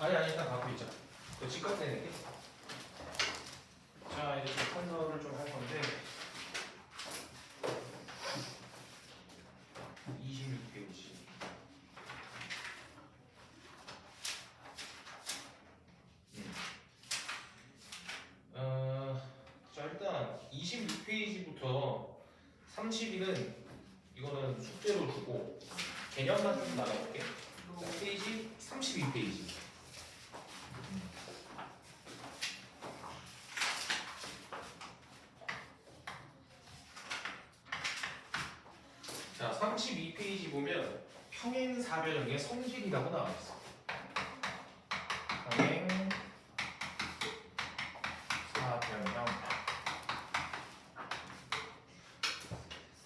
아니 일단 갖고 있자. 너 직각 내낼게. 자 이제 좀 판서를 좀 할 건데 26페이지. 자 일단 26페이지부터 30일은 이거는 숙제로 주고 개념만 좀 나눠볼게. 자, 페이지 32페이지. 자 32페이지 보면 평행사변형의 성질이라고 나와 있어. 평행사변형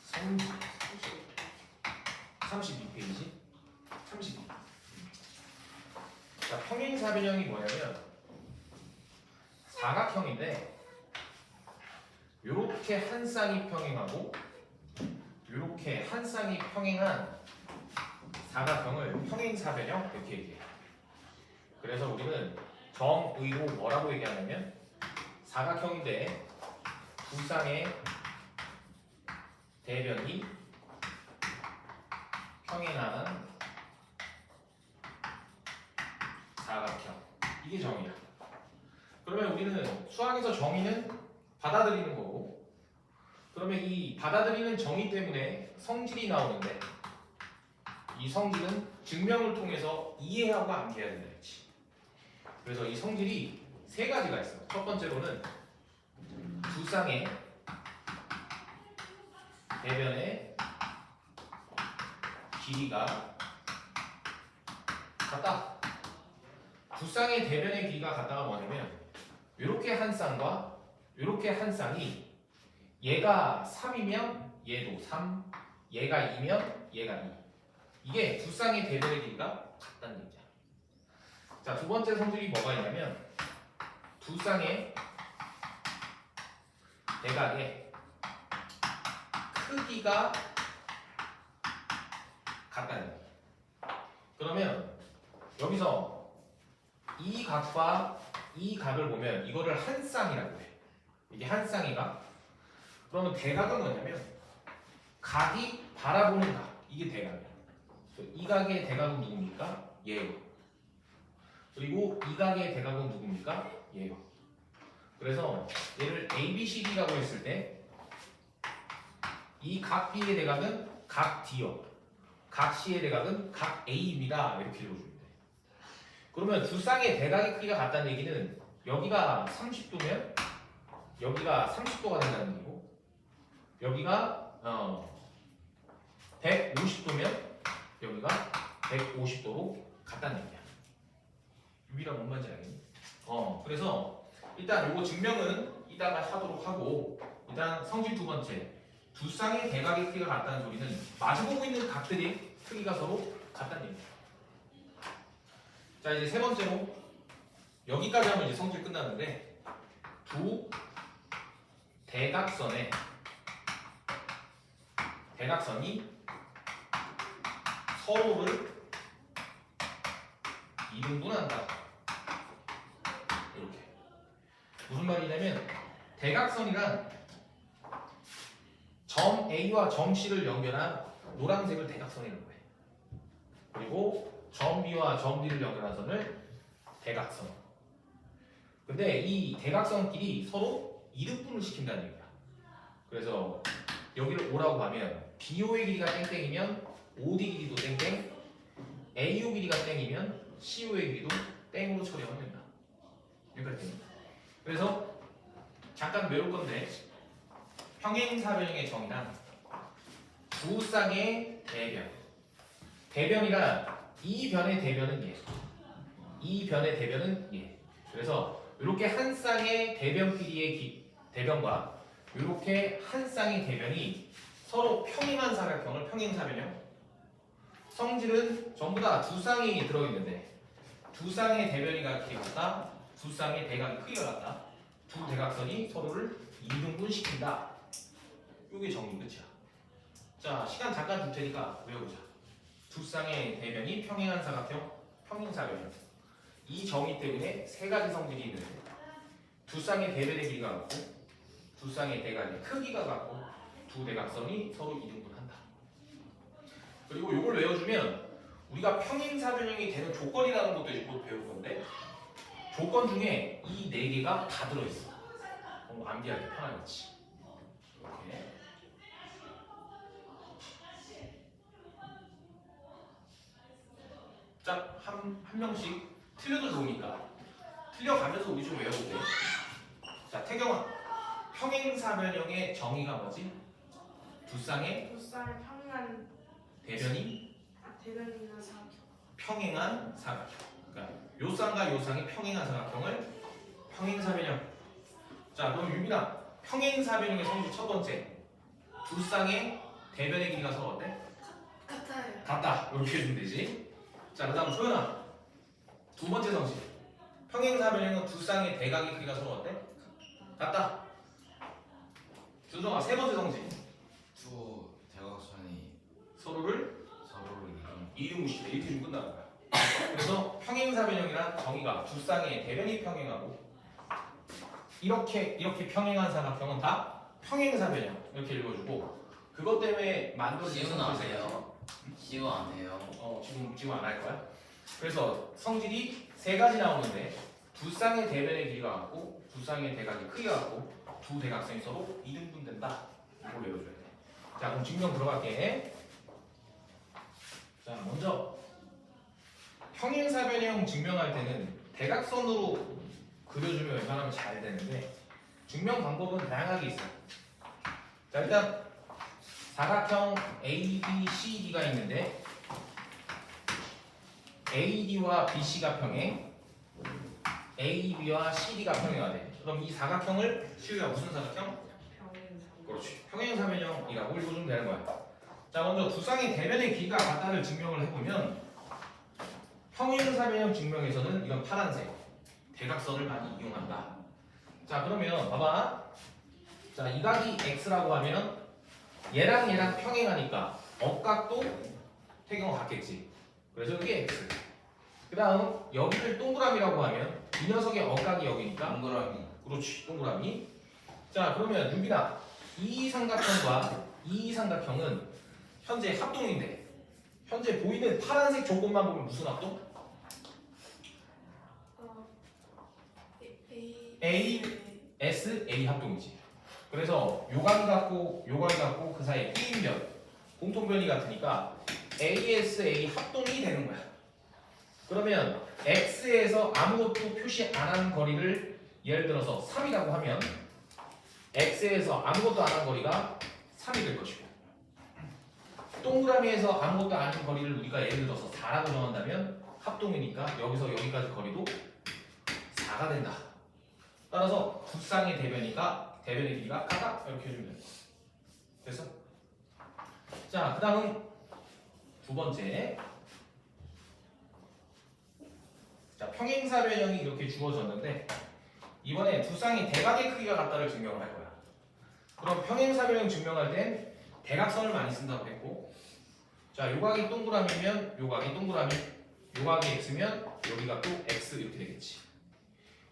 성질 32페이지 32. 자 평행사변형이 뭐냐면 사각형인데 요렇게 한 쌍이 평행하고 요렇게 한 쌍이 평행한 사각형을 평행사변형 이렇게 얘기해요. 그래서 우리는 정의로 뭐라고 얘기하냐면 사각형인데 두 쌍의 대변이 평행한 사각형, 이게 정의야. 그러면 우리는 수학에서 정의는 받아들이는 거고, 그러면 이 받아들이는 정의 때문에 성질이 나오는데 이 성질은 증명을 통해서 이해하고 암기해야 된다 했지. 그래서 이 성질이 세 가지가 있어. 첫 번째로는 두 쌍의 대변의 길이가 같다. 두 쌍의 대변의 길이가 같다가 뭐냐면 이렇게 한 쌍과 이렇게 한 쌍이 얘가 3이면 얘도 3, 얘가 2면 얘가 2. 이게 두 쌍의 대변의 길이가 같다는 얘기야. 자, 두 번째 성질이 뭐가 있냐면 두 쌍의 대각의 크기가 같다는 얘기야. 그러면 여기서 이 각과 이 각을 보면 이거를 한 쌍이라고 해. 이게 한 쌍이가. 그러면 대각은 뭐냐면 각이 바라보는 각, 이게 대각이야. 이 각의 대각은 누굽니까? 얘요. 그리고 이 각의 대각은 누굽니까? 얘요. 그래서 얘를 ABCD라고 했을 때 이 각 B의 대각은 각 D요. 각 C의 대각은 각 A입니다. 이렇게 읽어주면 돼. 그러면 두 쌍의 대각의 크기가 같다는 얘기는 여기가 30도면 여기가 30도가 된다는 얘기고, 여기가 150도면 여기가 150도로 같다는 얘기야. 유비랑 뭔 말인지 알겠니? 그래서 일단 요거 증명은 이따가 하도록 하고, 일단 성질 두 번째, 두 쌍의 대각의 크기가 같다는 소리는 마주보고 있는 각들의 크기가 서로 같다는 얘기야. 자 이제 세 번째로, 여기까지 하면 이제 성질 끝나는데 두 대각선의 대각선이 서로를 이등분한다. 이렇게. 무슨 말이냐면 대각선이란 점 A와 점 C를 연결한 노란색을 대각선이라고 해. 그리고 점 B와 점 D를 연결한 선을 대각선. 근데 이 대각선끼리 서로 이등분을 시킨다는 얘기야. 그래서 여기를 O라고 하면 BO의 길이가 땡땡이면 OD 길이도 땡땡, AO 길이가 땡이면 CO의 길이도 땡으로 처리하면 된다. 여기까지 됩니다. 그래서 잠깐 외울 건데, 평행사변형의 정의란 두 쌍의 대변. 대변이란 이 변의 대변은 얘, 이 변의 대변은 얘. 그래서 이렇게 한 쌍의 대변끼리의 대변과 이렇게 한 쌍의 대변이 서로 평행한 사각형을 평행사변형. 성질은 전부 다 두 쌍이 들어있는데 두 쌍의 대변이 같다, 두 쌍의 대각이 크기가 같다, 두 대각선이 서로를 이등분 시킨다. 이게 정리 끝이야. 자 시간 잠깐 줄 테니까 외워보자. 두 쌍의 대변이 평행한 사각형, 평행사변형. 이 정의 때문에 세 가지 성질이 있는데 두 쌍의 대변의 길이가 같고 두 쌍의 대각의 크기가 같고 두 대각선이 서로 이등분한다. 그리고 이걸 외워주면 우리가 평행사변형이 되는 조건이라는 것도 이제 곧 배울 건데 조건 중에 이 네 개가 다 들어있어. 암기하기 편하겠지. 이렇게. 자, 한 명씩 틀려도 좋으니까 틀려가면서 우리 좀 외워볼게. 자, 태경아, 평행사변형의 정의가 뭐지? 두 쌍의 평행한 대변이 대변이나 사각형. 평행한 사각형. 그러니까 요 쌍과 요 쌍의 평행한 사각형을 평행사변형. 자, 그럼 유빈아, 평행사변형의 성질 첫 번째, 두 쌍의 대변의 길이가 서로 어때? 같아요. 같다. 이렇게 해주면 되지. 자, 그다음 소연아, 두 번째 성질, 평행사변형은 두 쌍의 대각의 길이가 서로 어때? 같다. 준성아, 세 번째 성질, 두 대각선이 서로를 서로를 이등무시해. 이렇게 좀 끝나는 거야. 그래서 평행사변형이란 정의가 두 쌍의 대변이 평행하고 이렇게 평행한 사각형은 다 평행사변형 이렇게 읽어주고 그것 때문에 만들어진 시우는 안 성질이 해요. 시우 안 해요. 지금 안 할 거야. 그래서 성질이 세 가지 나오는데 두 쌍의 대변의 길이가 같고 두 쌍의 대각의 크기가 같고 두 대각선이 서로 이등분된다. 이걸 외워줘야 돼. 자, 그럼 증명 들어갈게. 자, 먼저 평행사변형 증명할 때는 대각선으로 그려주면 웬만하면 잘 되는데 증명 방법은 다양하게 있어요. 자, 일단 사각형 ABCD가 있는데 AD와 BC가 평행, AB와 CD가 평행하대. 그럼 이 사각형을 시우야 무슨 사각형? 평행사변형. 그렇지. 평행사변형이라고 읽어주면 되는 거야. 자, 먼저 두 쌍의 대변의 길이가 같다를 증명을 해보면 평행사변형 증명에서는 이런 파란색 대각선을 많이 이용한다. 자, 그러면 봐봐. 자, 이 각이 x라고 하면 얘랑 얘랑 평행하니까 억각도 태경과 같겠지. 그래서 이게 x. 그 다음 여기를 동그라미라고 하면 이 녀석의 억각이 여기니까 동그라미. 그렇지, 동그라미. 자, 그러면 유빈아, 이 삼각형과 이 삼각형은 현재 합동인데 현재 보이는 파란색 조건만 보면 무슨 합동? A, S, A 합동이지. 그래서 요각이 같고 요각이 같고 그 사이에 끼인변, 공통변이 같으니까 ASA 합동이 되는 거야. 그러면 X에서 아무것도 표시 안 한 거리를 예를 들어서 3이라고 하면 X에서 아무것도 안 한 거리가 3이 될 것이고 동그라미에서 아무것도 안 한 거리를 우리가 예를 들어서 4라고 정한다면 합동이니까 여기서 여기까지 거리도 4가 된다. 따라서 두 쌍의 대변의 길이가 같다. 이렇게 해주면 돼. 됐어? 자, 그 다음 두 번째. 자, 평행사변형이 이렇게 주어졌는데 이번에 두 쌍의 대각의 크기가 같다를 증명을 할 거야. 그럼 평행사변형 증명할 땐 대각선을 많이 쓴다고 했고, 자, 요각이 동그라미면 요각이 동그라미, 요각이 x면 여기가 또 x 이렇게 되겠지.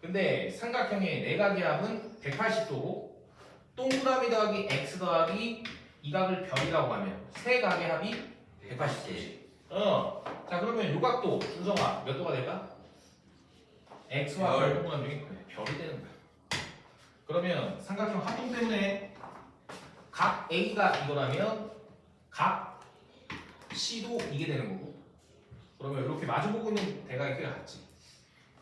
근데 삼각형의 내각의 합은 180도고 동그라미 더하기 x 더하기 이 각을 별이라고 하면 세 각의 합이 180도지. 자, 그러면 요각도 준성아 몇 도가 될까? x와 별 동그라미 중에 별이 되는 거야. 그러면 삼각형 합동 때문에 각 A가 이거라면 각 C도 이게 되는 거고 그러면 이렇게 마주보고 있는 대각의 크기가 같지.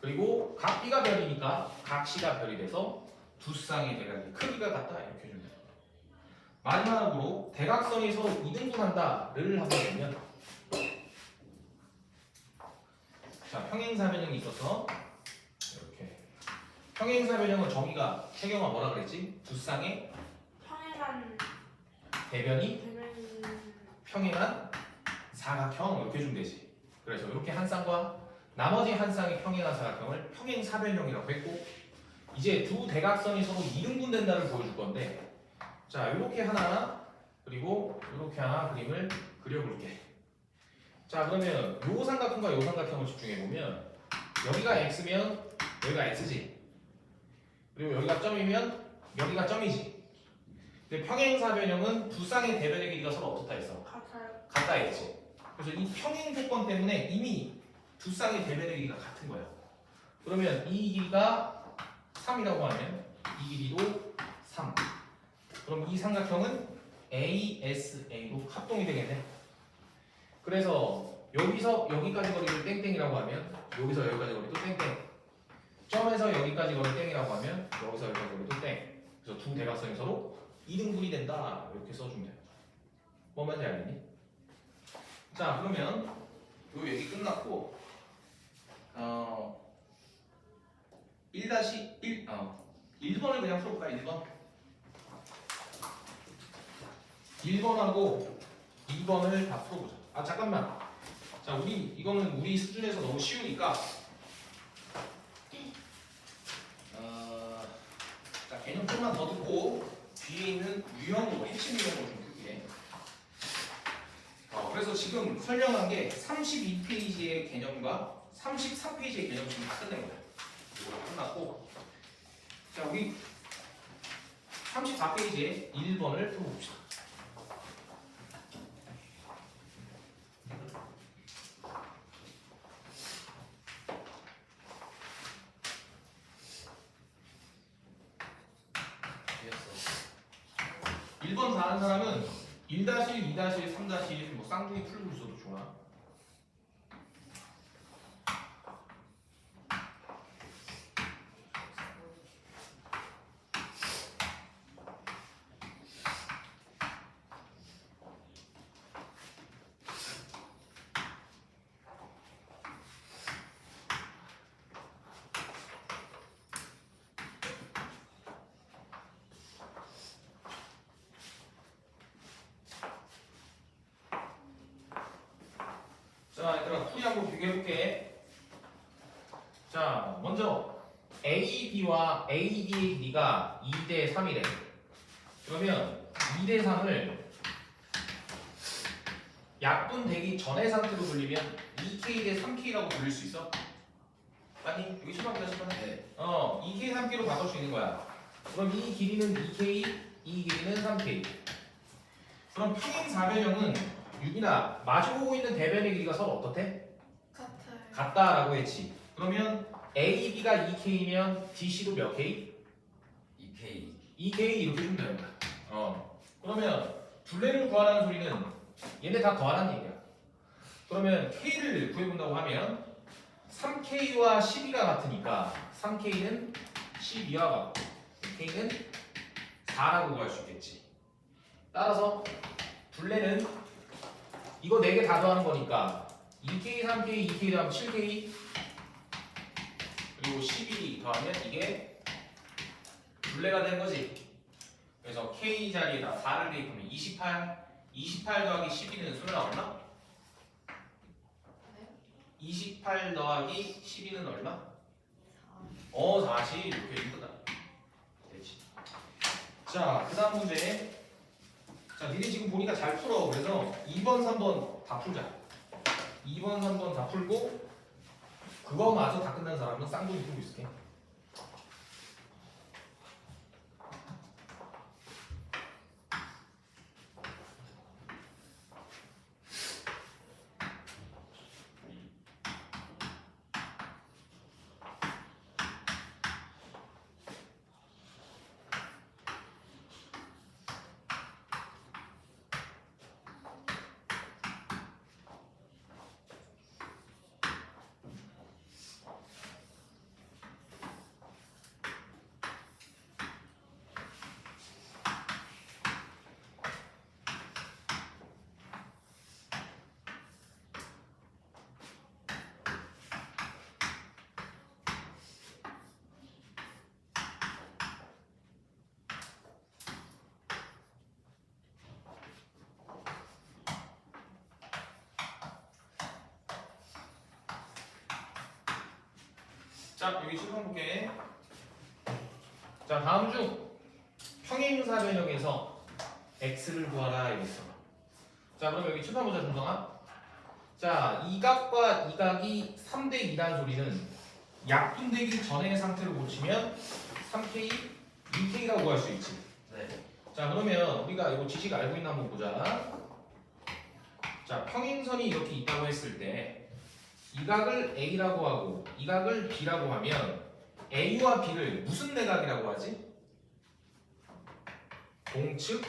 그리고 각 B가 별이니까 각 C가 별이 돼서 두 쌍의 대각의 크기가 같다 이렇게 해주면 돼요. 마지막으로 대각선이 서로 이등분한다를 한번 보면 자, 평행사변형이 있어서 이렇게 평행사변형은 정의가 태경아 뭐라 그랬지? 두 쌍의 평행한 대변이 대변. 평행한 사각형 이렇게 해주면 되지. 그래서 이렇게 한 쌍과 나머지 한 쌍의 평행한 사각형을 평행사변형이라고 했고 이제 두 대각선이 서로 이등분된다를 보여줄 건데 자, 이렇게 하나 그리고 이렇게 하나 그림을 그려볼게. 자, 그러면 요 삼각형과 요 삼각형을 집중해 보면 여기가 x면 여기가 x지. 그리고 여기가 점이면 여기가 점이지. 근데 평행사변형은 두 쌍의 대변의 길이가 서로 어떻다 했어? 같아요. 같다 했지. 그래서 이 평행 조건 때문에 이미 두 쌍의 대변의 길이가 같은 거야. 그러면 이 길이가 3이라고 하면 이 길이도 3. 그럼 이 삼각형은 ASA로 합동이 되겠네. 그래서 여기서 여기까지 거리를 땡땡이라고 하면 여기서 여기까지 거리도 땡땡. 점에서 여기까지 거리 땡이라고 하면 여기서 여기까지 거리도 땡. 그래서 두 대각선이 서로 이등분이 된다. 이렇게 써주면 됩니다. 뭔 말인지 알겠니? 자, 그러면 요 얘기 끝났고 1-1 1번을 그냥 풀어볼까? 1번 1번하고 2번을 다 풀어보자. 아 잠깐만. 자, 이거는 우리 수준에서 너무 쉬우니까 자, 개념 좀만 더 듣고 뒤에 있는 유형으로 핵심 유형으로 좀 풀게. 그래서 지금 설명한 게 32페이지의 개념과 33페이지의 개념 지금 다 끝낸 거야. 이거 끝났고, 자 우리 34페이지에 1번을 풀어봅시다. 틀렸어. 1번 다 하는 사람은 1-1, 2-1, 3-1 뭐 쌍둥이 풀고 있어도 좋아. 자, 얘들아 풀이 한번 비교해볼게. 자, 먼저 AB와 AD의 길이가 2대3이래. 그러면 2대3을 약분되기 전의 상태로 돌리면 2K 대 3K라고 돌릴 수 있어? 아니, 여기 실망보다 실망? 네. 2K, 3K로 바꿀 수 있는 거야. 그럼 이 길이는 2K, 이 길이는 3K. 그럼 평행사변형은 유빈아, 마주보고 있는 대변의 길이가 서로 어떻대? 같아요. 같다라고 했지. 그러면 AB가 2K면 DC도 몇 K? 2K. 2K 이렇게 주면 되는 거야. 그러면 둘레를 구하라는 소리는 얘네 다 더하라는 얘기야. 그러면 K를 구해본다고 하면 3K와 12가 같으니까 3K는 12와 같고 K는 4라고 구할 수 있겠지. 따라서 둘레는 이거 4개 다 더하는 거니까 2K, 3K, 2K 더하면 7K 그리고 12 더하면 이게 둘레가 된 거지. 그래서 K 자리에다 4를 대입하면 28 더하기 12는 수는 얼마? 네. 28 더하기 12는 얼마? 40 이렇게 이거다. 되지. 자, 그 다음 문제. 자, 니네 지금 보니까 잘 풀어. 그래서 2번, 3번 다 풀자. 2번, 3번 다 풀고 그거마저 다 끝난 사람은 쌍둥이 풀고 있을게. 자, 여기 칠판 볼게. 자, 다음 중 평행사변형에서 x를 구하라 이랬어. 자, 그럼 여기 칠판 보자, 준성아. 자, 이 각과 이 각이 3대 2라는 소리는 약분되기 전의 상태를 고치면 3K, 2K라고 할 수 있지. 네. 자 그러면 우리가 이거 지식 알고 있나 한번 보자. 자 평행선이 이렇게 있다고 했을 때 이 각을 A라고 하고 이 각을 B라고 하면 A와 B를 무슨 내각이라고 하지? 동측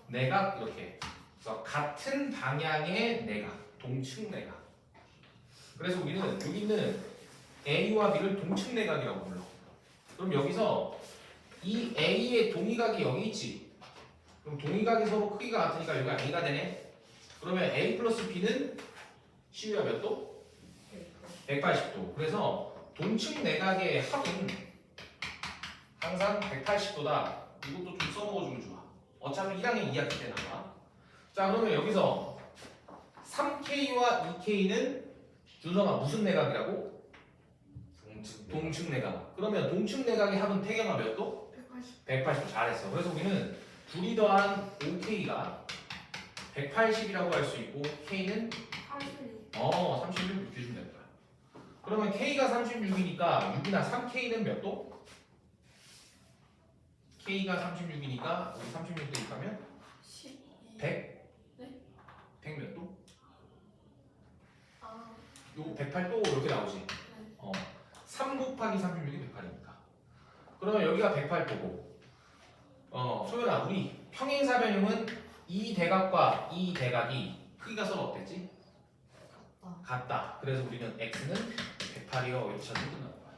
내각 이렇게. 그래서 같은 방향의 내각, 동측 내각. 그래서 우리는 여기 있는 A와 B를 동측 내각이라고 불러. 그럼 여기서 이 A의 동의각이 여기 있지. 그럼 동의각이 서로 크기가 같으니까 여기가 A가 되네. 그러면 A 플러스 B는 시우야 몇 도? 180도. 그래서 동측 내각의 합은 항상 180도다. 이것도 좀 써먹어주면 좋아. 어차피 1학년 2학기 때 나와. 자 그러면 여기서 3K와 2K는 준성아 무슨 내각이라고? 동측 내각. 그러면 동측 내각의 합은 태경아 몇 도? 180도. 잘했어. 그래서 우리는 둘이 더한 5K가 180이라고 할 수 있고 K는 36 이렇게 주면 될 거야. 그러면 K가 36이니까 6이나 3K는 몇 도? K가 36이니까 우리 36 대입하면 100? 네? 100 몇 도? 아, 요거 108도 이렇게 나오지. 3 곱하기 36이 108이니까. 그러면 여기가 108도고. 소연아, 우리 평행사변형은 이 대각과 이 대각이 크기가 서로 어땠지? 같다. 그래서 우리는 x는 108이요. 이렇게 찾으면 끝나는 거야.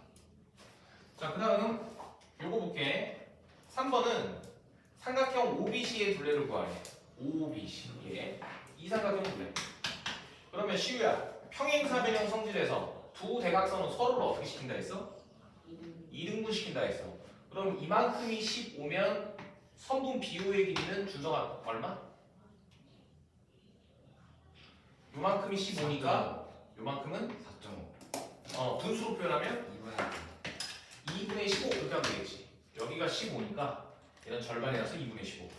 자, 그 다음 요거 볼게. 3번은 삼각형 OBC의 둘레를 구하래. OBC의 이 삼각형 둘레. 그러면 시우야, 평행사변형 성질에서 두 대각선은 서로를 어떻게 시킨다 했어? 2등분 시킨다 했어. 그럼 이만큼이 15면 선분 BO의 길이는 준성아 얼마? 요만큼이 15니까 요만큼은 4.5. 분수로 표현하면 2분의 2분의 15 이렇게 하면 되겠지. 여기가 15니까 얘는 절반이라서 2분의 15.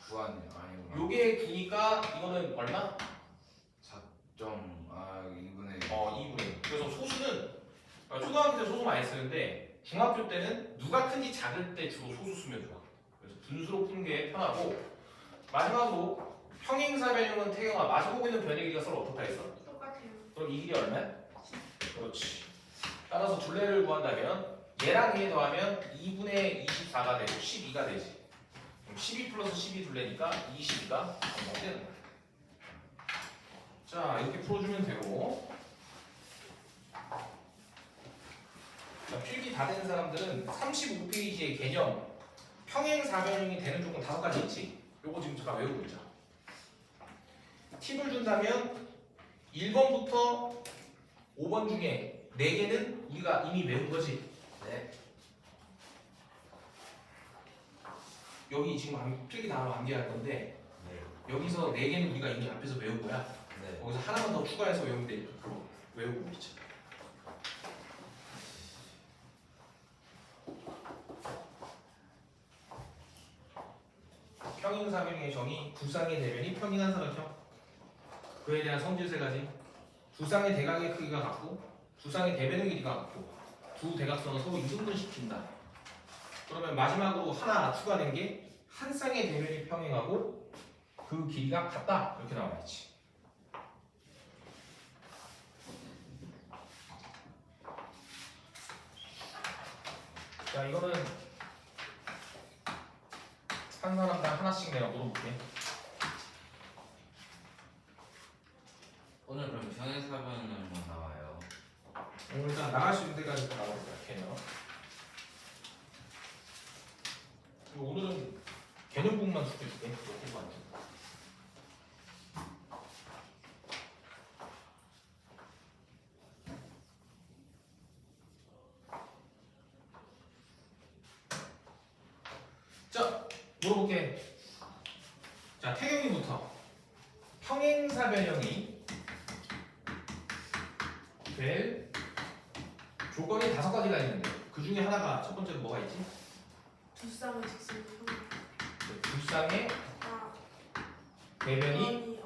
9한 아니구나. 요게 9니까 이거는 얼마? 2분의 2분의 1. 그래서 소수는 초등학교 때 소수 많이 쓰는데 중학교 때는 누가 큰지 작을 때 주로 소수 쓰면 좋아. 그래서 분수로 푸는 게 편하고 마지막으로 평행사변형은 태경아 마주보고 있는 변의 길이가 서로 어떻다 했어? 똑같아요. 그럼 이 길이 얼마야? 그렇지. 따라서 둘레를 구한다면 얘랑 얘 더하면 2분의 24가 되고 12가 되지. 그럼 12 플러스 12 둘레니까 22가 정답이 되는 거야. 자 이렇게 풀어주면 되고. 자, 필기 다 된 사람들은 35페이지의 개념 평행사변형이 되는 조건 5가지 있지. 요거 지금 잠깐 외우고 있자. 팁을 준다면 1번부터 5번 중에 4개는 우리가 이미 외운 거지. 네. 여기 지금 필기 다 암기할 건데 네. 여기서 4개는 우리가 이미 앞에서 외운 거야. 네. 거기서 하나만 더 추가해서 외우면 돼. 그거 외우고 있자. 평행사변형의 정의, 두쌍의 대변이 평행한 삼각형. 그에 대한 성질 3가지. 두쌍의 대각의 크기가 같고 두쌍의 대변의 길이가 같고 두 대각선은 서로 이등분시킨다. 그러면 마지막으로 하나 추가된 게 한 쌍의 대변이 평행하고 그 길이가 같다. 이렇게 나와야지. 자 이거는 한 사람당 하나씩 내가 물어볼게. 오늘 그럼 평행사변은 뭐 나와요? 일단 나갈 수 있는 데까지 나올 것 같아요. 그리고 오늘은 개념북만 숙제줄게. 공부 안 돼. 자, 물어볼게. 자, 태경이부터 평행사변형이 될 조건이 5가지가 있는데 그 중에 하나가 첫 번째로 뭐가 있지? 두 쌍의 직선이 평행. 두 쌍의 아, 대변이 대변이.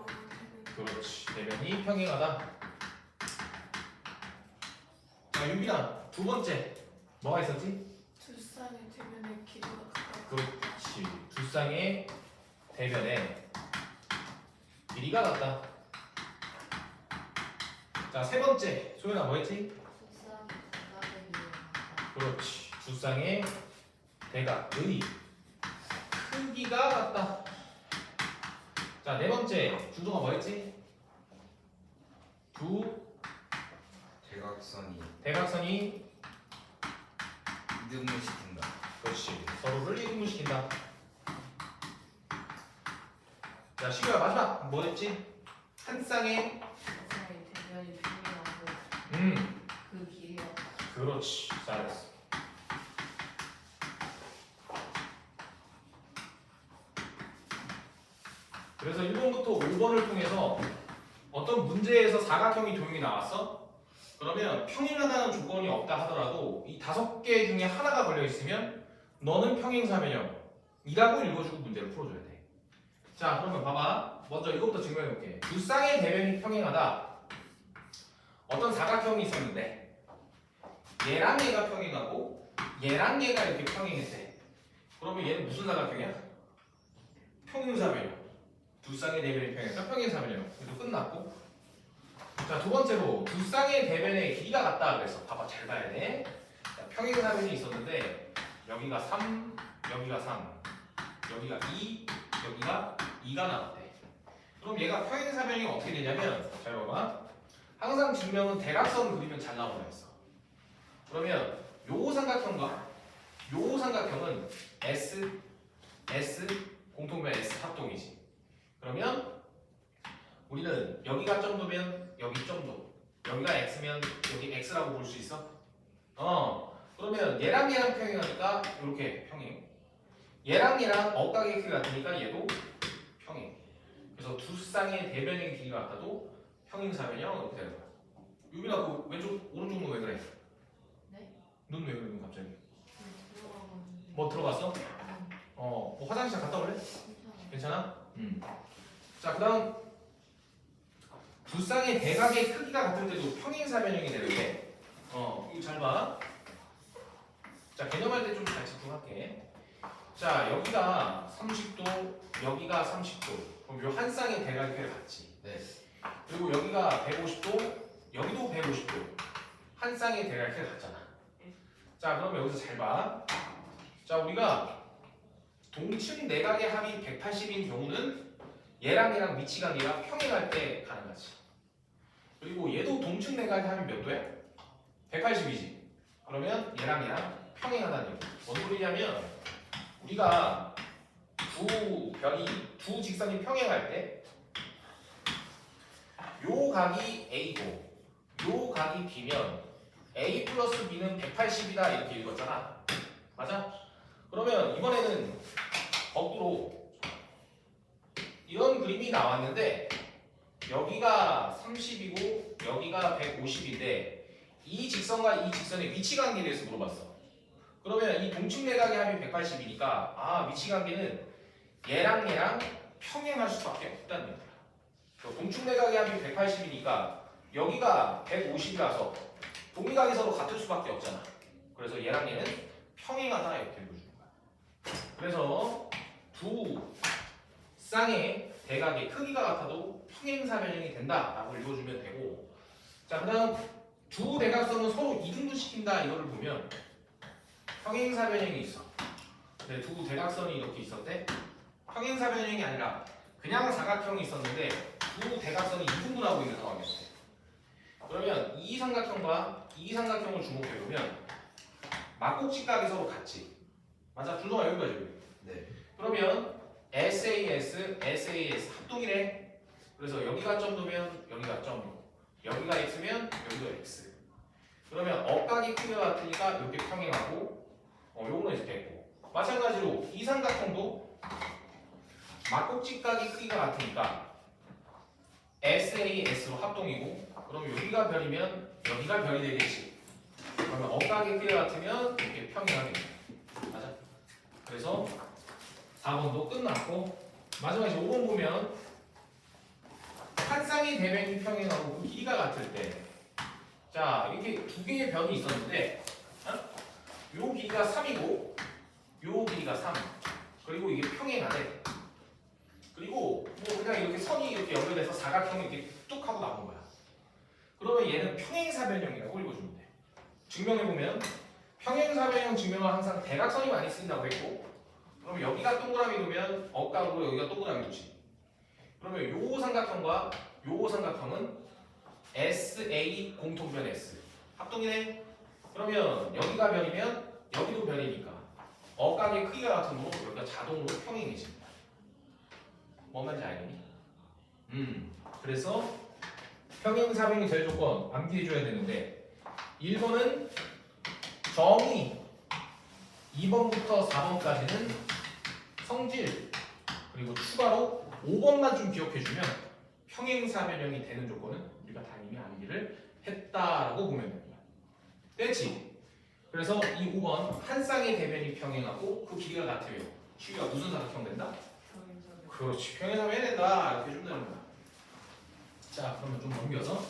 그렇지. 대변이 평행하다. 자, 유빈아, 두 번째 뭐가 있었지? 두 쌍의 대면의 길이가 같다. 그렇지. 두 쌍의 대변의 길이가 같다. 자, 세 번째 소연아 뭐 했지? 두쌍이 대각의 길이가 그렇지. 두 쌍의 대각의 크기가 같다. 자, 네 번째 준종아 뭐 했지? 두 대각선이 대각선이 이등분 시킨다. 그렇지. 서로를 이등분시킨다. 자, 시규야 마지막 뭐 했지? 한 쌍의 두쌍의 대면이 평행하고 그 길이가 그렇지. 잘했어. 그래서 1번부터 5번을 통해서 어떤 문제에서 사각형이 도형이 나왔어? 그러면 평행하다는 조건이 없다 하더라도 이 5개 중에 하나가 걸려 있으면 너는 평행사변형이라고 읽어주고 문제를 풀어줘야 돼. 자, 그러면 봐봐. 먼저 이것부터 증명해 볼게. 두 쌍의 대변이 평행하다. 어떤 사각형이 있었는데 얘랑 얘가 평행하고 얘랑 얘가 이렇게 평행했대. 그러면 얘는 무슨 사각형이야? 평행사변형. 두 쌍의 대변이 평행해서 평행사변형. 그래도 끝났고. 자, 두 번째로 두 쌍의 대변의 길이가 같다 그래서 봐봐, 잘 봐야 돼. 자, 평행사변이 있었는데 여기가 3, 여기가 3, 여기가 2, 여기가 2가 나왔대. 그럼 얘가 평행사변이 어떻게 되냐면 잘 봐봐. 항상 증명은 대각선 그리면 잘 나온다 했어. 그러면 요 삼각형과 요 삼각형은 S, S, 공통면 S 합동이지. 그러면 우리는 여기가 점도면 여기 점도, 여기가 X면 여기 X라고 볼 수 있어? 그러면 얘랑 얘랑 평행하니까 이렇게 평행. 얘랑 얘랑 억각의 크기가 같으니까 얘도 평행. 그래서 두 쌍의 대변의 길이가 같아도 평행사변형 이렇게 되는 거야. 유빈아, 그 왼쪽 오른쪽 눈 왜 그래? 네? 눈 왜 그러는 갑자기? 들어가고 뭐 들어갔어? 뭐 화장실 갔다 올래? 괜찮아요. 괜찮아? 자, 그다음 두 쌍의 대각의 크기가 같을 때도 평행사변형이 되는데, 이거 잘 봐. 자, 개념할 때 좀 잘 집중할게. 자, 여기가 30도, 여기가 30도. 그럼 요 한 쌍의 대각의 크기가 같지. 네. 그리고 여기가 150도, 여기도 150도. 한 쌍의 대각의 크기가 같잖아. 자, 그럼 여기서 잘 봐. 자, 우리가 동층 내각의 합이 180인 경우는 얘랑 얘랑 위치관계가 평행할 때 가능하지. 그리고 얘도 동층 내각의 합이 몇 도야? 180이지. 그러면 얘랑 얘랑 평행하다는 얘기. 뭔 소리냐면 우리가 두 직선이 평행할 때 요 각이 A고 요 각이 B면 A 플러스 B는 180이다 이렇게 읽었잖아. 맞아? 그러면 이번에는 거꾸로 이런 그림이 나왔는데 여기가 30이고 여기가 150인데 이 직선과 이 직선의 위치관계에 대해서 물어봤어. 그러면 이 동측 내각의 합이 180이니까 위치관계는 얘랑 얘랑 평행할 수밖에 없다는 얘기야. 동측 내각의 합이 180이니까 여기가 150이라서 동미각이 서로 같을 수밖에 없잖아. 그래서 얘랑 얘는 평행하다 이렇게 읽어주는 거야. 그래서 두 쌍의 대각의 크기가 같아도 평행사변형이 된다라고 읽어주면 되고, 자, 그다음 두 대각선은 서로 이등분 시킨다 이거를 보면 평행사변형이 있어. 근데 두 대각선이 이렇게 있었대. 평행사변형이 아니라 그냥 사각형이 있었는데 두 대각선이 이등분하고 있는 상황이었대. 그러면 이 삼각형과 이 삼각형을 주목해 보면 막곡직각이 서로 같지. 맞아? 준동아 여기까지. 네. 그러면 SAS, SAS 합동이래. 그래서 여기가 점도면 여기가 점도, 여기가 X면 여기도 X. 그러면 억각이 크기가 같으니까 이렇게 평행하고, 요거는 이렇게 됐고. 마찬가지로 이 삼각형도 막곡직각이 크기가 같으니까 SAS로 합동이고, 그럼 여기가 별이면 여기가 별이 되겠지. 그러면 억각의 크기가 같으면 이렇게 평행하게 돼. 맞아? 그래서 4번도 끝났고, 마지막에 5번 보면 한 쌍의 대변이 평행하고 그 길이가 같을 때, 자, 자 이렇게 두 개의 변이 있었는데 요 길이가 3이고 요 길이가 3 그리고 이게 평행하대. 그리고 뭐 그냥 이렇게 선이 이렇게 연결돼서 사각형이 이렇게 뚝 하고 나온 거야. 그러면 얘는 평행사변형이라고 읽어주면 돼. 증명해보면 평행사변형 증명은 항상 대각선이 많이 쓰인다고 했고 그러면 여기가 동그라미 두면 억각으로 여기가 동그라미 두지. 그러면 요 삼각형과 요 삼각형은 SA 공통변 S 합동이네. 그러면 여기가 변이면 여기도 변이니까 억각의 크기가 같으므로 여기가 자동으로 평행해집니다. 뭔 말인지 알겠니? 그래서 평행사변이 될 조건 암기해줘야 되는데 1번은 정의 2번부터 4번까지는 성질 그리고 추가로 5번만 좀 기억해주면 평행사변형이 되는 조건은 우리가 다 이미 암기를 했다라고 보면 됩니다. 됐지? 그래서 이 5번 한 쌍의 대변이 평행하고 그 길이가 같아요. 길이가 무슨 사각형 된다? 그렇지. 평행사변이 된다. 이렇게 해주면 되는 거야. 자 그러면 좀 넘겨서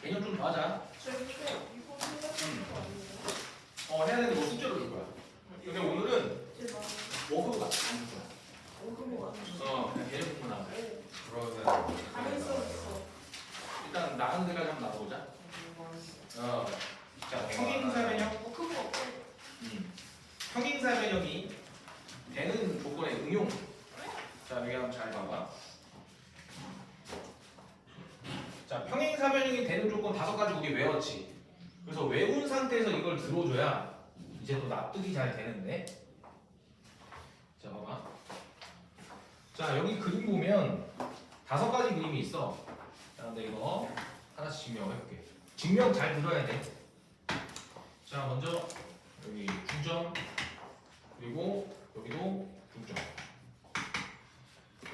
개념 좀 더 하자. 저기 이거 생각하는 거 아니에요? 해야 되는데 뭐 숙제로 줄 거야. 근데 오늘은 제가 워크북 안줄 거야. 오그모 같은 그냥 개념 부분 나와. 그러면 가능성 있어. 일단 나가는 데까지 한번 나가보자. 자 평행사변형 오그모 어때? 평행사변형이 되는 조건의 응용. 자 여기 한번 잘 봐봐. 자 평행사변형이 되는 조건 5가지 우리 외웠지. 그래서 외운 상태에서 이걸 들어줘야 이제 또 납득이 잘 되는데. 자 봐봐. 자 여기 그림 보면 5가지 그림이 있어. 자 근데 이거 하나씩 증명해볼게. 증명 잘 들어야 돼. 자 먼저 여기 중점 그리고 여기도 중점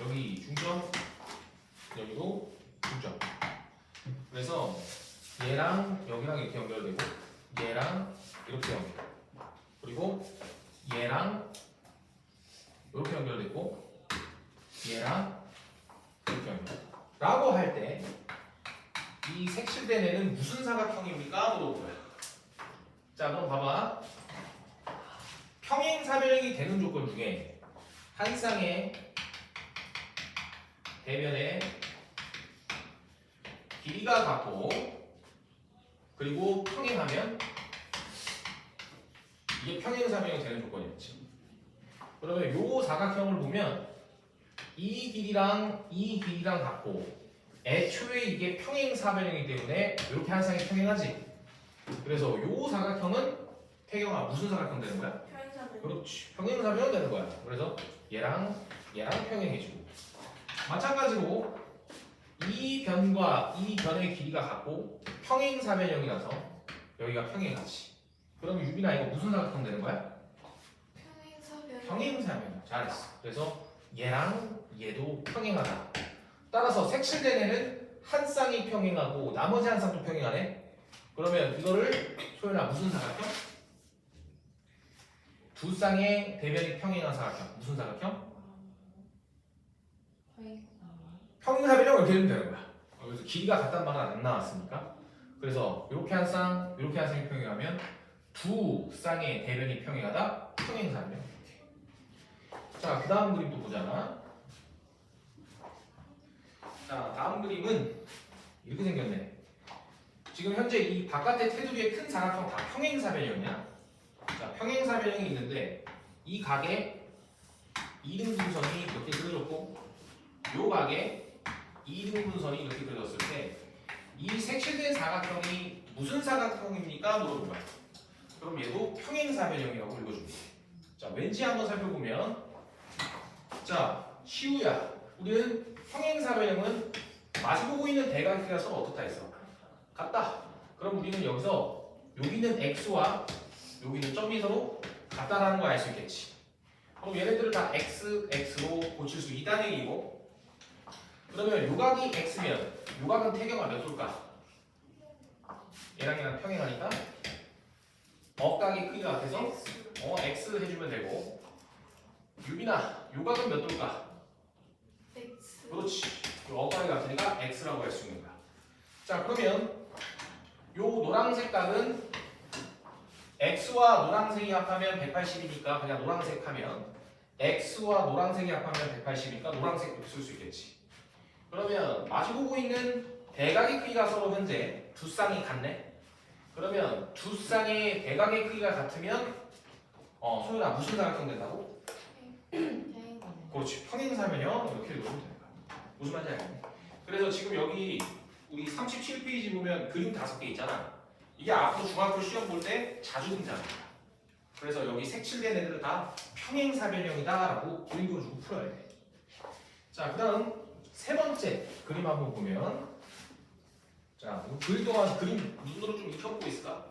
여기 중점 여기도 중점. 그래서 얘랑 여기랑 이렇게 연결되고 얘랑 이렇게 연결 그리고 얘랑 이렇게 연결되고 얘랑 이렇게 연결 라고 할 때 이 색칠된 애는 무슨 사각형입니까? 물어볼 거야. 자 그럼 봐봐. 평행사변형이 되는 조건 중에 한 쌍의 대변의 길이가 같고 그리고 평행하면 이게 평행사변형이 되는 조건이었지. 그러면 요 사각형을 보면 이 길이랑 같고 애초에 이게 평행사변형이기 때문에 이렇게 한 쌍이 평행하지. 그래서 요 사각형은 태경아 무슨 사각형 되는 거야? 평행사변. 그렇지. 평행사변형 되는 거야. 그래서 얘랑 평행해주고 마찬가지로 이 변과 이 변의 길이가 같고 평행사변형이라서 여기가 평행하지. 그럼 유빈아 이거 무슨 사각형 되는 거야? 평행사변. 평행사변형. 잘했어. 그래서 얘랑 얘도 평행하다. 따라서 색칠된 애는 한 쌍이 평행하고 나머지 한 쌍도 평행하네. 그러면 이거를 소연아 무슨 사각형? 두 쌍의 대변이 평행한 사각형. 무슨 사각형? 평행사변형 이렇게 되면 되는 거야. 그래서 길이가 같단 말은 안 나왔으니까. 그래서 이렇게 한 쌍, 이렇게 한 쌍이 평행하면 두 쌍의 대변이 평행하다. 평행사변형. 이렇게. 자, 그 다음 그림도 보잖아. 자, 다음 그림은 이렇게 생겼네. 지금 현재 이 바깥의 테두리의 큰 사각형 다 평행사변형이야. 자, 평행사변형이 있는데 이 각에 2등분선이 이렇게 그려졌고 요 각에 2등분선이 이렇게 그려졌을 때 이 색칠된 사각형이 무슨 사각형입니까? 물어본 거야. 그럼 얘도 평행사변형이라고 읽어줍니다. 자, 왠지 한번 살펴보면 자, 시우야. 우리는 평행사변형은 마주보고 있는 대각이라 서로 어떻다 했어? 같다. 그럼 우리는 여기서 여기 있는 x와 여기 있는 점이 서로 같다라는 걸 알 수 있겠지. 그럼 얘네들을 다 x, x로 고칠 수 있다는 얘기고 그러면 요각이 x면 요각은 태경아 몇 솔까? 얘랑 평행하니까 억각이 크기가 같아서 x 해주면 되고 유빈아, 요각은 몇 도일까? X. 그렇지. 요 어각이 같으니까 x라고 할 수 있는 거야. 자, 그러면 요 노란색 각은 x와 노란색이 합하면 180이니까 그냥 노란색 하면 x와 노란색이 합하면 180이니까 노란색도 쓸 수 있겠지. 그러면 마주보고 있는 대각의 크기가 서로 현재 두 쌍이 같네. 그러면 두 쌍의 대각의 크기가 같으면 소연아 무슨 사각형 된다고? 평행선이요. 그렇지. 평행사면요 이렇게 읽으면 되는 거야. 무슨 말인지 알겠니? 그래서 지금 여기 우리 37페이지 보면 그림 5개 있잖아. 이게 앞으로 중학교 시험 볼 때 자주 등장합니다. 그래서 여기 색칠된 애들은 다 평행사변형이다라고 읽어주고 풀어야 돼. 자, 그다음 세 번째 그림 한번 보면, 자, 그릴 동안 그림 눈으로 좀 익혀보고 있을까?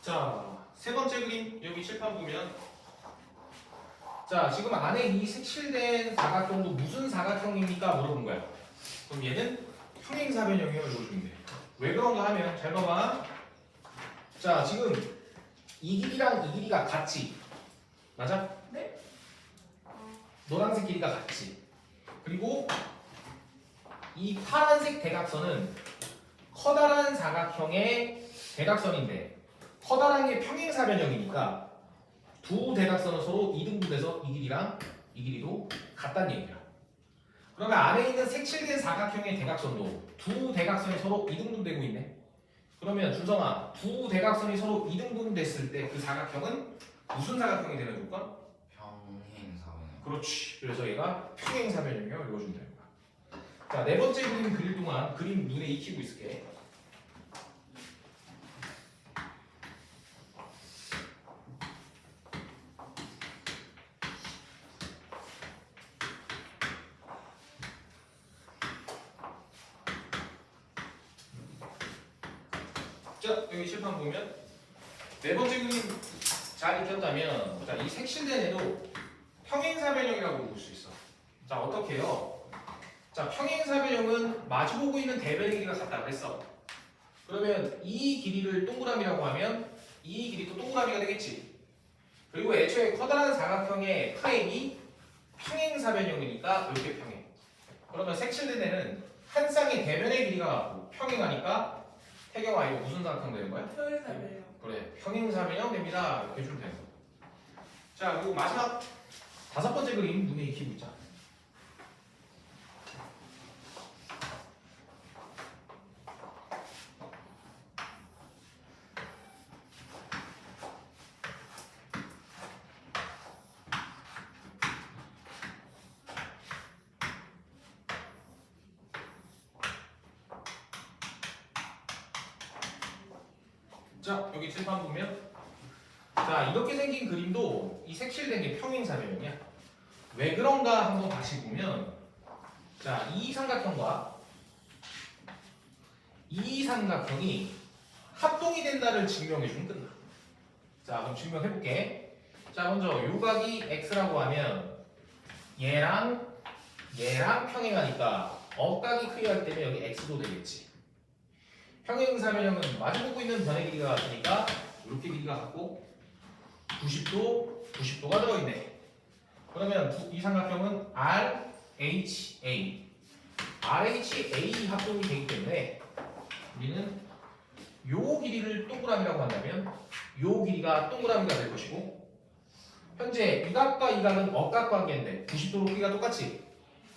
자, 세 번째 그림 여기 칠판 보면, 자, 지금 안에 이 색칠된 사각형도 무슨 사각형입니까? 물어본 거야. 그럼 얘는 평행사변형이에요. 이러시면 돼. 왜 그런가 하면 잘 봐봐. 자, 지금 이 길이랑 이 길이가 같지? 맞아? 네? 노란색 길이가 같지? 그리고 이 파란색 대각선은 커다란 사각형의 대각선인데 커다란 게 평행사변형이니까 두 대각선은 서로 이등분돼서 이 길이랑 이 길이도 같다는 얘기야. 그러면 안에 있는 색칠된 사각형의 대각선도 두 대각선이 서로 이등분되고 있네. 그러면 준성아, 두 대각선이 서로 이등분됐을 때 그 사각형은 무슨 사각형이 되는 걸까? 평행사변형. 그렇지. 그래서 얘가 평행사변형이라고 읽어주면 되는 거야. 자, 네 번째 그림 그릴 동안 그림 눈에 익히고 있을게. 자, 여기 칠판 보면 네 번째 그림 잘 익혔다면, 자, 이 색칠된 애도 평행사변형이라고 볼 수 있어. 자, 어떻게 해요? 자, 평행사변형은 마주보고 있는 대변의 길이가 같다 그랬어. 그러면 이 길이를 동그라미라고 하면 이 길이도 동그라미가 되겠지. 그리고 애초에 커다란 사각형의 프레임이 평행사변형이니까 이렇게 평행. 그러면 색칠된 애는 한 쌍의 대변의 길이가 같고 평행하니까 태경아 이거 무슨 사각형 되는 거야? 평행사변형. 그래, 평행사변형 됩니다. 이렇게 해주면 되는 거야. 자, 그리고 마지막 다섯 번째 그림 눈에 익히고 있자. 자, 여기 칠판 보면, 자, 이렇게 생긴 그림도 이 색칠된 게 평행사변형이야. 왜 그런가 한번 다시 보면, 자, 이 삼각형과 이 삼각형이 합동이 된다를 증명해주면 끝나. 자, 그럼 증명해볼게. 자, 먼저 요각이 x라고 하면 얘랑 평행하니까 억각이 크게 할 때면 여기 x도 되겠지. 평행사변형은 마주보고 있는 변의 길이가 같으니까 이렇게 길이가 같고 90도가 들어있네. 그러면 이 삼각형은 RHA 합동이 되기 때문에 우리는 요 길이를 동그라미라고 한다면 요 길이가 동그라미가 될 것이고, 현재 이 각과 이 각은 억각 관계인데 90도로 크기가 똑같지?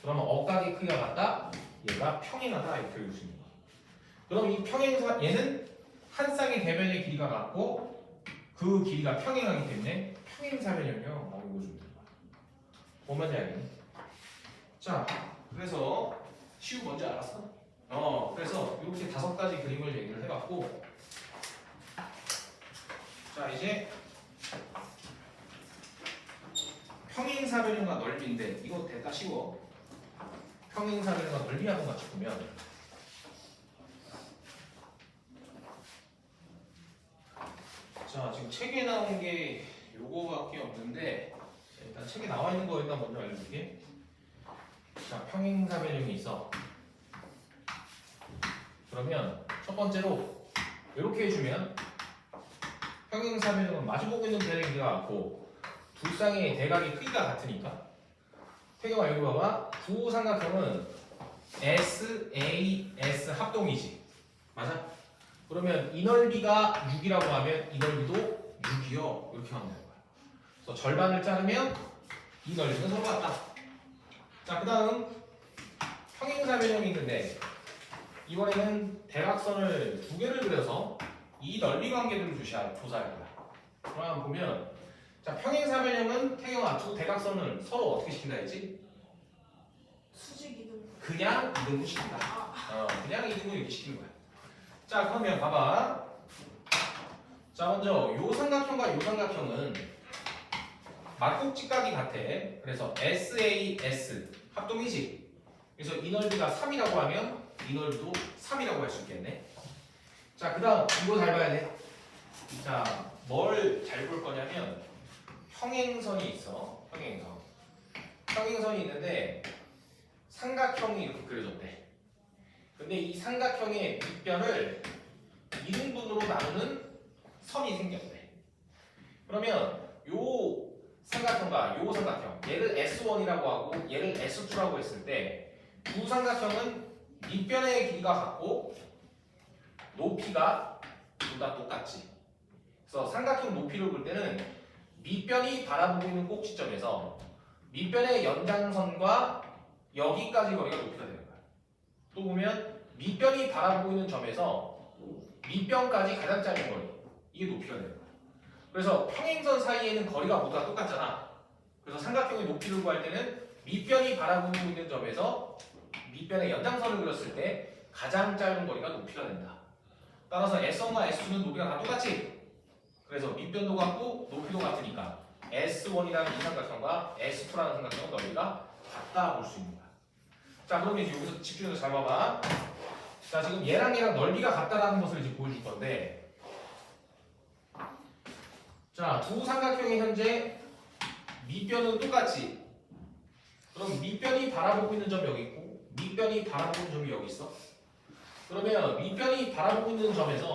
그러면 억각의 크기가 같다, 얘가 평행하다 이렇게 읽을 수 있는 거야. 그럼 이 평행사, 얘는 한 쌍의 대변의 길이가 같고 그 길이가 평행하기 때문에 평행사변형이라고 읽어주면 된다. 뭔 말인지 알겠니? 자, 그래서 시우 뭔지 알았어? 그래서 이렇게 5가지 그림을 얘기를 해봤고, 자, 이제 평행사변형과 넓이인데 이거 대다 쉬워. 평행사변형과 넓이 한번 같이 보면, 자, 지금 책에 나온 게 요거밖에 없는데 일단 책에 나와 있는 거 일단 먼저 알려줄게. 자, 평행사변형이 있어. 그러면 첫 번째로 이렇게 해주면 평행사변형은 마주보고 있는 대각의 크기가 같고 두 쌍의 대각의 크기가 같으니까. 태경아 여기 봐봐. 부호삼각형은 S, A, S 합동이지. 맞아? 그러면 이 넓이가 6이라고 하면 이 넓이도 6이요. 이렇게 하면 되는 거야. 그래서 절반을 자르면 이 넓이는 서로 같다. 자, 그 다음 평행사변형이 있는데 이번에는 대각선을 두 개를 그려서 이 넓이 관계들을 조사할 거야. 그럼 보면 자, 평행사변형은 태경아 두 대각선을 서로 어떻게 시킨다 했지? 수직 이동. 그냥 이등분 시킨다. 그냥 이등분 이렇게 시키는 거야. 자, 그러면 봐봐. 자, 먼저 요 삼각형과 요 삼각형은 막국지각이 같아. 그래서 SAS 합동이지. 그래서 이 넓이가 3이라고 하면 이 넓이도 3이라고 할 수 있겠네. 자, 그 다음 이거 잘 봐야 돼. 자, 뭘 잘 볼 거냐면 평행선이 있어. 평행선이 있는데 삼각형이 이렇게 그려졌대. 근데 이 삼각형의 밑변을 2등분으로 나누는 선이 생겼대. 그러면 요 삼각형과 요 삼각형, 얘를 S1이라고 하고 얘를 S2라고 했을 때 두 삼각형은 밑변의 길이가 같고 높이가 둘 다 똑같지. 그래서 삼각형 높이를 볼 때는 밑변이 바라보고 있는 꼭지점에서 밑변의 연장선과 여기까지 거리가 높이가 되는 거야. 또 보면 밑변이 바라보고 있는 점에서 밑변까지 가장 짧은 거리, 이게 높이가 되는 거야. 그래서 평행선 사이에는 거리가 모두 다 똑같잖아. 그래서 삼각형의 높이를 구할 때는 밑변이 바라보고 있는 점에서 밑변의 연장선을 그렸을 때 가장 짧은 거리가 높이가 된다. 따라서 S1과 S2는 높이가 다 똑같지. 그래서 밑변도 같고 높이도 같으니까 S1이라는 이 삼각형과 S2라는 삼각형은 넓이가 같다 볼 수 있는 거야. 자, 그러면 이제 여기서 집중해서 잘 봐봐. 자, 지금 얘랑 넓이가 같다라는 것을 이제 보여줄 건데, 자, 두 삼각형이 현재 밑변은 똑같지. 그럼 밑변이 바라보고 있는 점이 여기 있고 밑변이 바라보고 있는 점이 여기 있어. 그러면 밑변이 바라보고 있는 점에서